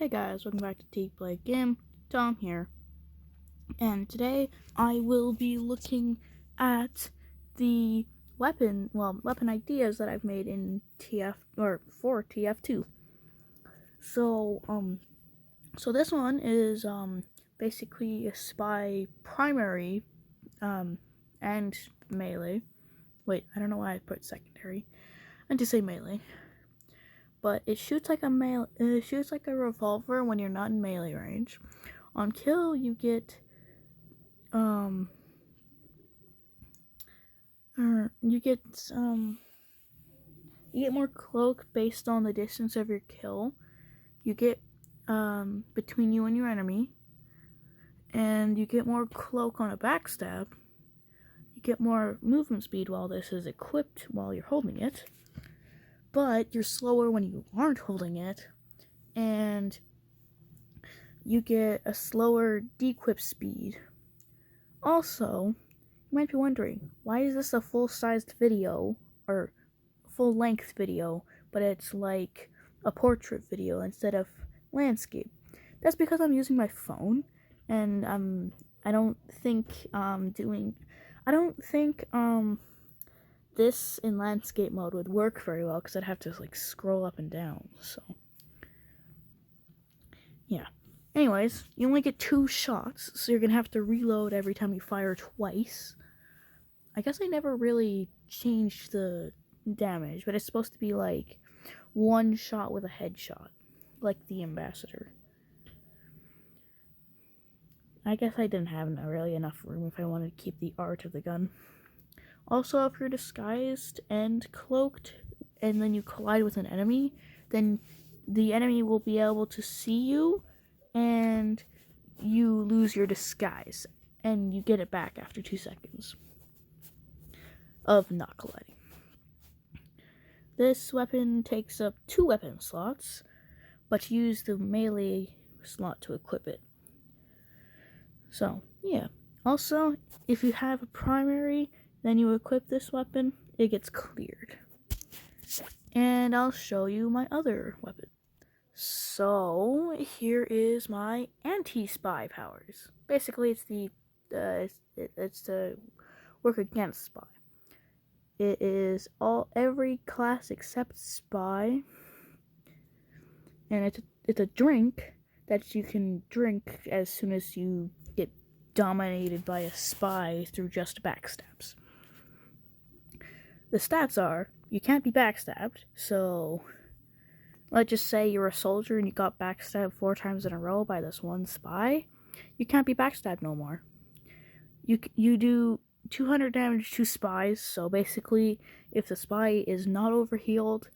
Hey guys, welcome back to tf2 Game. Tom here, and today I will be looking at the weapon ideas that I've made in for tf2. So this one is basically a spy primary and melee. Wait, I don't know why I put secondary. I meant to say melee. But it shoots like a revolver when you're not in melee range. On kill, you get more cloak based on the distance of your kill. You get between you and your enemy, and you get more cloak on a backstab. You get more movement speed while this is equipped while you're holding it. But you're slower when you aren't holding it, and you get a slower dequip speed. Also, you might be wondering, why is this a full-sized video, or full-length video, but it's like a portrait video instead of landscape? That's because I'm using my phone, and I don't think this in landscape mode would work very well because I'd have to like scroll up and down. So yeah. Anyways, you only get 2 shots, so you're gonna have to reload every time you fire twice. I guess I never really changed the damage, but it's supposed to be like 1 shot with a headshot, like the ambassador. I guess I didn't have really enough room if I wanted to keep the art of the gun. Also, if you're disguised and cloaked, and then you collide with an enemy, then the enemy will be able to see you, and you lose your disguise, and you get it back after 2 seconds of not colliding. This weapon takes up 2 weapon slots, but you use the melee slot to equip it. So, yeah. Also, if you have a primary, then you equip this weapon, it gets cleared. And I'll show you my other weapon. So, here is my anti-spy powers. Basically, it's to work against spy. It is every class except spy, and it's a drink that you can drink as soon as you get dominated by a spy through just backstabs. The stats are, you can't be backstabbed, so let's just say you're a soldier and you got backstabbed 4 times in a row by this one spy. You can't be backstabbed no more. You do 200 damage to spies, so basically, if the spy is not overhealed,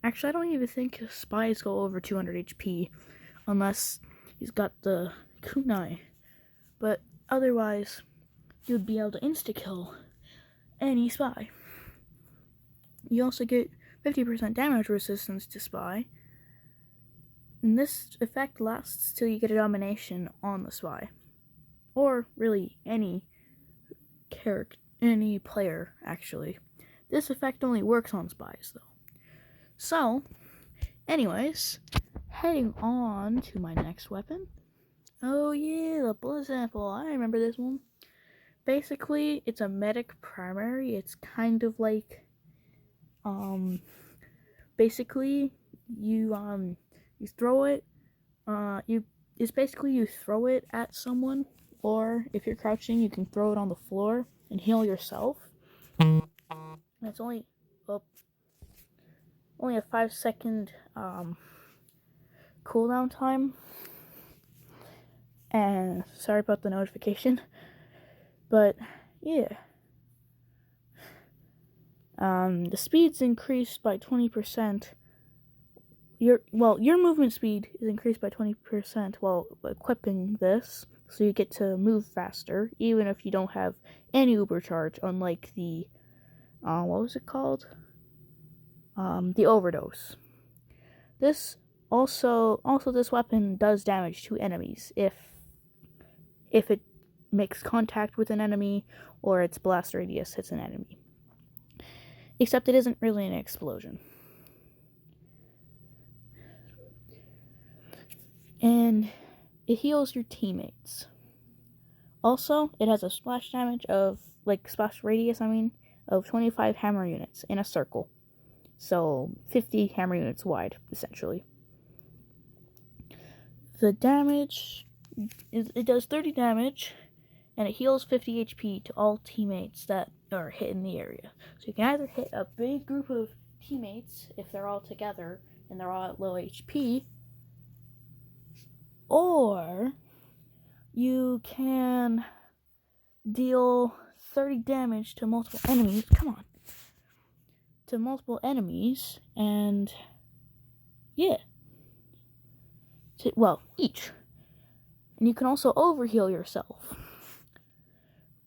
actually I don't even think spies go over 200 HP, unless he's got the kunai, but otherwise, you'd be able to insta-kill any spy. You also get 50% damage resistance to spy, and this effect lasts till you get a domination on the spy, or really any player, actually. This effect only works on spies, though. So, anyways, heading on to my next weapon. Oh yeah, the blood sample. I remember this one. Basically, it's a medic primary. It's kind of like basically you throw it you throw it at someone, or if you're crouching you can throw it on the floor and heal yourself. And it's only a 5-second cooldown time. And sorry about the notification, but yeah. The speed's increased by 20%. Your movement speed is increased by 20% while equipping this, so you get to move faster, even if you don't have any uber charge, unlike the, what was it called? The overdose. This also this weapon does damage to enemies if it makes contact with an enemy, or its blast radius hits an enemy. Except it isn't really an explosion. and it heals your teammates. Also, it has a splash damage of, splash radius, of 25 hammer units in a circle. So, 50 hammer units wide, essentially. The damage, it does 30 damage, and it heals 50 HP to all teammates that are hit in the area. So you can either hit a big group of teammates if they're all together and they're all at low HP, or you can deal 30 damage to multiple enemies. To multiple enemies, and yeah. Each. And you can also overheal yourself.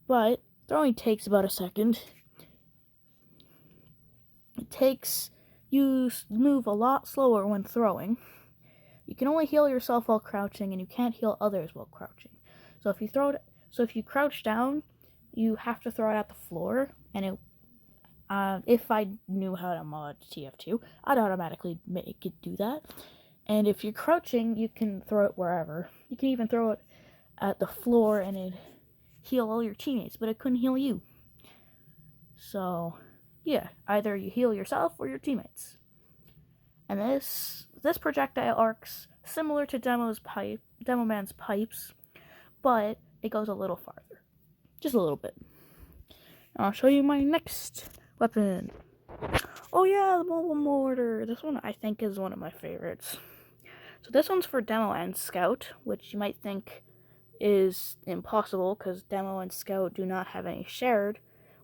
But throwing takes about a second. You move a lot slower when throwing. You can only heal yourself while crouching, and you can't heal others while crouching. So if you crouch down, you have to throw it at the floor, and if I knew how to mod tf2, I'd automatically make it do that. And if you're crouching, you can throw it wherever. You can even throw it at the floor and it'd heal all your teammates, but it couldn't heal you. So, yeah, either you heal yourself or your teammates. And this projectile arc's similar to Demo Man's pipes, but it goes a little farther. Just a little bit. I'll show you my next weapon. Oh yeah, the mobile mortar. This one I think is one of my favorites. So this one's for Demo and Scout, which you might think is impossible because Demo and Scout do not have any shared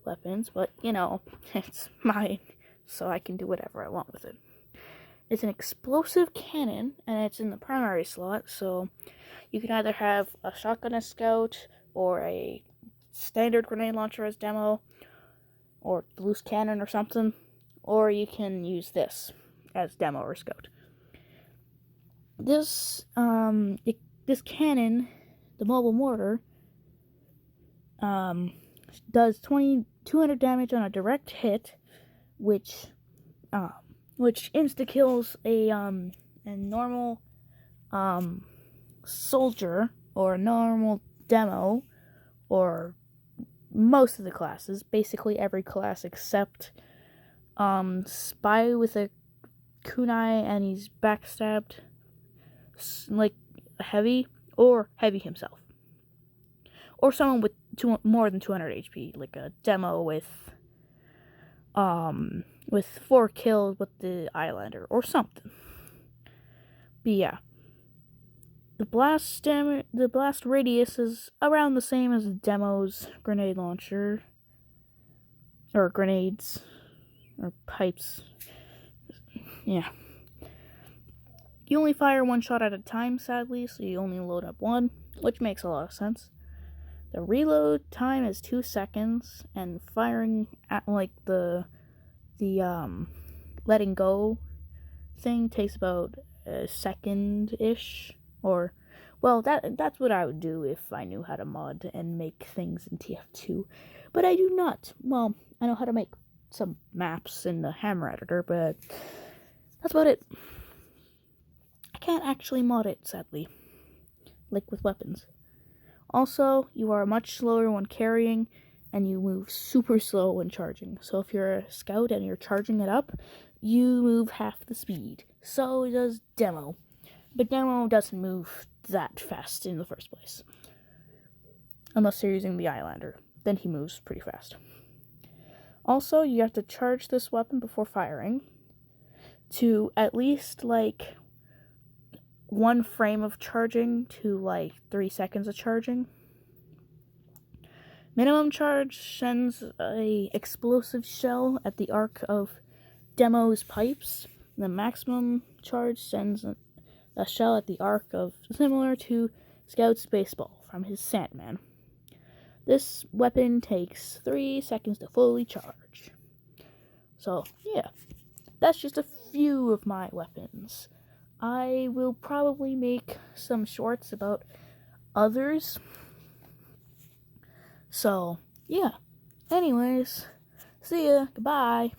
weapons, but it's mine, so I can do whatever I want with it. It's an explosive cannon, and it's in the primary slot, so you can either have a shotgun as Scout, or a standard grenade launcher as Demo, or loose cannon or something, or you can use this as Demo or Scout. This cannon, the mobile mortar, does 200 damage on a direct hit, which insta kills a normal soldier or a normal Demo, or most of the classes, basically every class except Spy with a kunai and he's backstabbed, like Heavy, or Heavy himself, or someone with more than 200 HP, like a Demo with 4 kills with the Islander or something. But yeah, the blast radius is around the same as Demo's grenade launcher, or grenades, or pipes. Yeah. You only fire one shot at a time, sadly, so you only load up one, which makes a lot of sense. The reload time is 2 seconds, and firing at the letting go thing takes about a second-ish, or that's what I would do if I knew how to mod and make things in tf2, but I do not. Well, I know how to make some maps in the Hammer editor, but that's about it. I can't actually mod it, sadly, like with weapons. Also, you are much slower when carrying, and you move super slow when charging. So if you're a Scout and you're charging it up, you move half the speed. So does Demo. But Demo doesn't move that fast in the first place, unless you're using the Islander. Then he moves pretty fast. Also, you have to charge this weapon before firing to at least 1 frame of charging to 3 seconds of charging. Minimum charge sends a explosive shell at the arc of Demo's pipes. The maximum charge sends a shell at the arc of, similar to Scout's baseball from his Sandman. This weapon takes 3 seconds to fully charge. So, yeah, that's just a few of my weapons. I will probably make some shorts about others. So, yeah. Anyways, see ya. Goodbye.